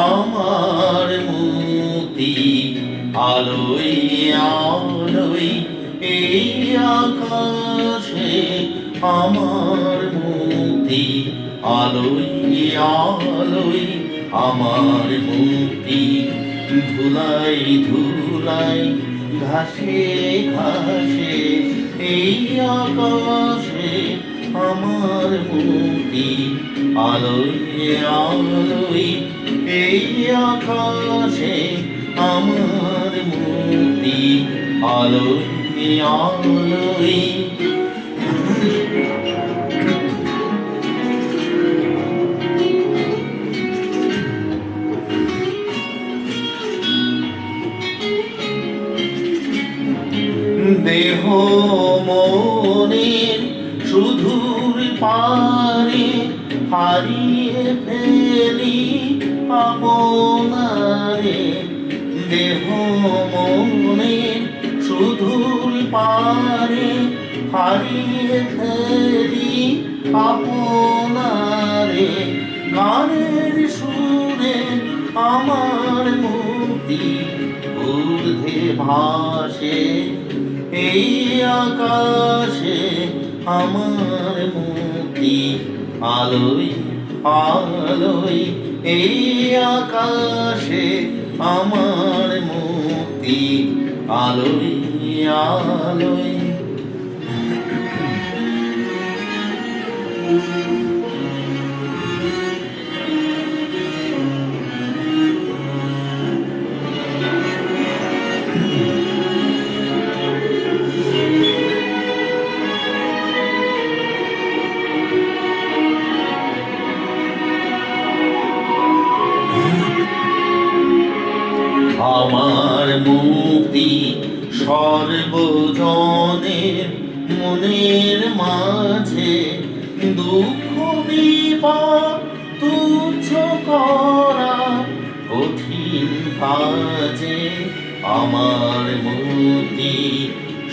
আমার মুক্তি আলোয় আলোয় এই আকাশে, আমার মুক্তি আলোয় আলোয় আমার মুক্তি, ধুলাই ধুলাই ঘাসে ঘাসে এই আকাশে, আমার মুক্তি আলোয় আলোয় এই আকাশে, আমার মুক্তি আলোয় আলোয়। দেহ মনের সুদূর পারে হারিয়ে ফেলি আপনারে, দেহ মনের সুদূর পারে হারিয়ে ফেলি আপনারে, গানের সুরে আমার মুক্তি ঊর্ধ্বে ভাসে এই আকাশে, আমার মুক্তি আলোয় আলোয় এই আকাশে, আমার মুক্তি আলোয় আলোয়। আমার মুক্তি সর্বজনের মনের মাঝে, দুঃখ বিপদ তুচ্ছ করা কঠিন কাজে, আমার মুক্তি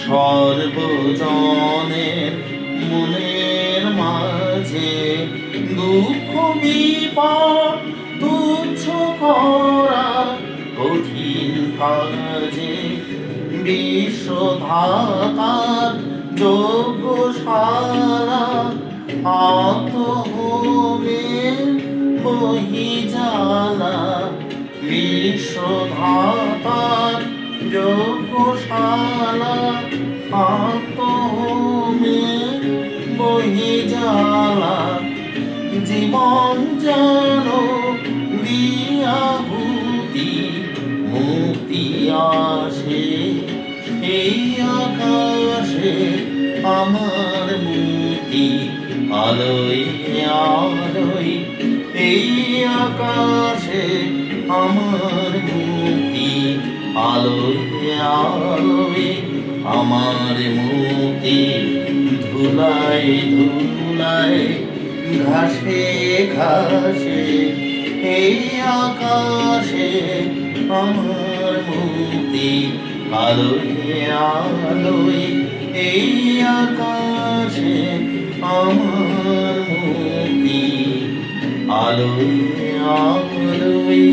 সর্বজনের মনের মাঝে, দুঃখ বিপদ তুচ্ছ করা কঠিন কাজে, বিশ্বধাতার যজ্ঞশালা আত্মহোমের বহিজালা, বিশ্বধাতার যজ্ঞশালা আত্মহোমের বহিজালা, জীবন যেন দিয়াহুতি মুক্তি আসে এই আকাশে, আমার মুক্তি আলোয় আলোয় এই আকাশে, আমার মুক্তি আলোয় আলোয়, আমার মুক্তি ধুলাই ধুলাই ঘাসে ঘাসে এই আকাশে, আমার মুক্তি আলোয় আলোয় এই আকাশে, আমার মুক্তি আলোয় আলোয়।